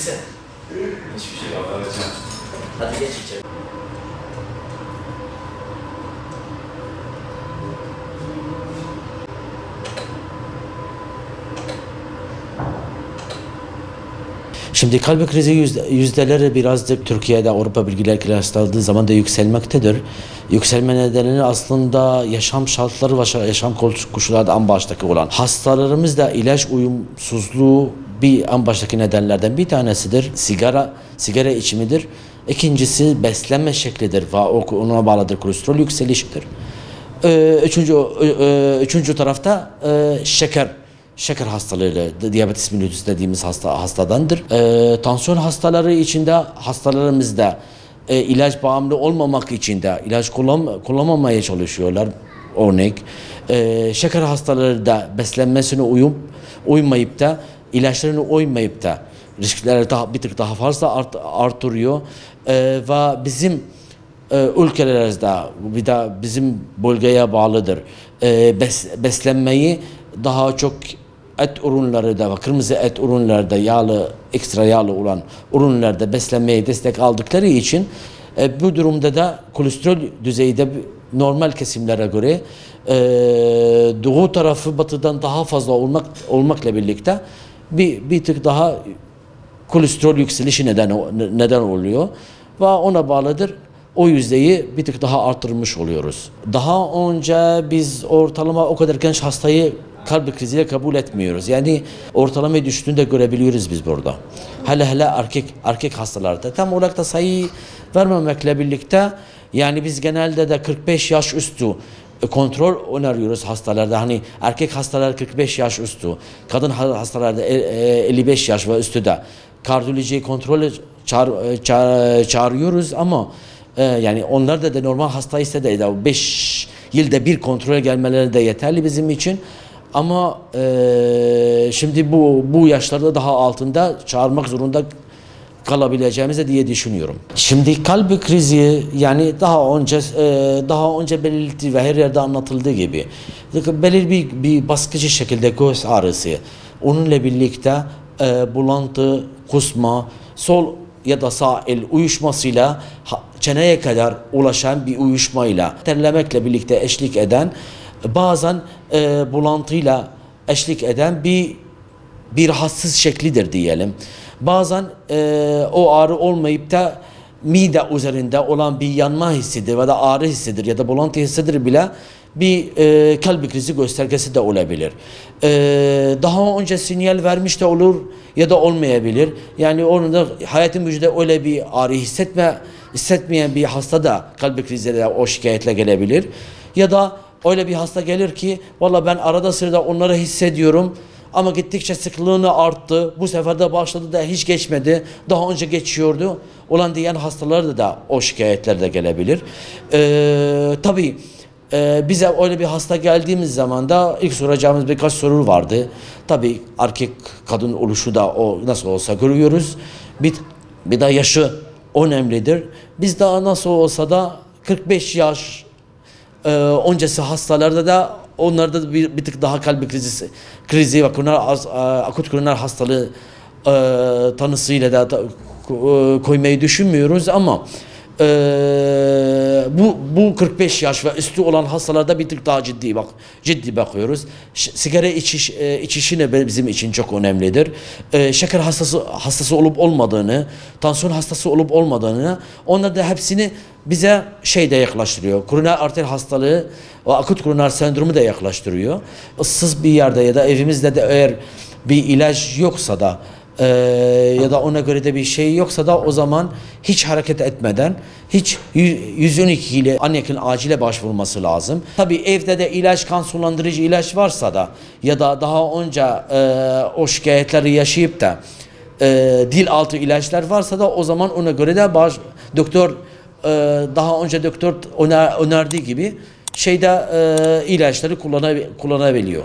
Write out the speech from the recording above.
Hiçbir şey yok. Hadi geç içeri. Şimdi kalp krizi yüzdeleri birazcık Türkiye'de Avrupa Birliği kıyaslandığı zaman da yükselmektedir. Yükselme nedeni aslında yaşam şartları ve yaşam koşulları en baştaki olan. Hastalarımızda ilaç uyumsuzluğu en baştaki nedenlerden bir tanesidir. Sigara içimidir. İkincisi beslenme şeklidir ve ona bağlıdır kolesterol yükselişidir. Üçüncü tarafta şeker hastalığı, diyabetes mellitus dediğimiz hastadandır. Tansiyon hastaları içinde hastalarımızda ilaç bağımlı olmamak için de ilaç kullanmamaya çalışıyorlar. Örnek şeker hastaları da beslenmesine uymayıp da ilaçlarına uymayıp da riskleri bir tık daha fazla artırıyor ve bizim ülkelerimizde bir de bizim bölgeye bağlıdır. Beslenmeyi daha çok et ürünleri de ve kırmızı et ürünleri de ekstra yağlı olan ürünlerde beslenmeye destek aldıkları için bu durumda da kolesterol düzeyi de normal kesimlere göre doğu tarafı batıdan daha fazla olmakla birlikte bir tık daha kolesterol yükselişi neden oluyor ve ona bağlıdır. O yüzdeyi bir tık daha artırmış oluyoruz. Daha önce biz ortalama o kadar genç hastayı kalp kriziyle kabul etmiyoruz. Yani ortalamayı düştüğünde görebiliyoruz biz burada. Hele erkek hastalarda. Tam olarak da sayı vermemekle birlikte yani biz genelde de 45 yaş üstü kontrol öneriyoruz hastalarda. Hani erkek hastalar 45 yaş üstü, kadın hastalarda 55 yaş ve üstü de kardiyolojiyi kontrol çağırıyoruz ama yani onlar da normal hastaysa da 5 yılda bir kontrole gelmeleri de yeterli bizim için. Ama şimdi bu yaşlarda daha altında çağırmak zorunda kalabileceğimizi diye düşünüyorum. Şimdi kalp krizi yani daha önce belirtildi ve her yerde anlatıldığı gibi belirli bir baskıcı şekilde göğüs ağrısı, onunla birlikte bulantı, kusma, sol ya da sağ el uyuşmasıyla çeneye kadar ulaşan bir uyuşmayla terlemekle birlikte eşlik eden bazen bulantıyla eşlik eden bir rahatsız şeklidir diyelim. Bazen o ağrı olmayıp da mide üzerinde olan bir yanma hissidir ya da ağrı hissidir ya da bulantı hissidir bile bir kalp krizi göstergesi de olabilir. Daha önce sinyal vermiş de olur ya da olmayabilir. Yani onun da hayatın vücuda öyle bir ağrı hissetmeyen bir hasta da kalp kriziyle o şikayetle gelebilir. Ya da öyle bir hasta gelir ki valla ben arada sırada onları hissediyorum ama gittikçe sıklığını arttı. Bu sefer de başladı da hiç geçmedi. Daha önce geçiyordu. Olan diyen hastalarda da o şikayetler de gelebilir. Tabii bize öyle bir hasta geldiğimiz zaman da ilk soracağımız birkaç soru vardı. Tabii erkek kadın oluşu da o nasıl olsa görüyoruz. Bir de yaşı önemlidir. Biz daha nasıl olsa da 45 yaş öncesi hastalarda da onlarda bir tık daha kalp krizi ve akut koroner hastalığı tanısıyla da koymayı düşünmüyoruz ama bu 45 yaş ve üstü olan hastalarda bir tık daha ciddi bakıyoruz. Sigara içişine bizim için çok önemlidir. Şeker hastası olup olmadığını, tansiyon hastası olup olmadığını, onlar da hepsini bize de yaklaştırıyor. Koroner arter hastalığı ve akut koroner sendromu da yaklaştırıyor. Issız bir yerde ya da evimizde de eğer bir ilaç yoksa da ya da ona göre de bir şey yoksa da o zaman hiç hareket etmeden hiç 112 ile en yakın acile başvurması lazım. Tabii evde de kan sulandırıcı ilaç varsa da ya da daha önce o şikayetleri yaşayıp da dil altı ilaçlar varsa da o zaman ona göre de doktor daha önce doktor önerdiği gibi ilaçları kullanabiliyor.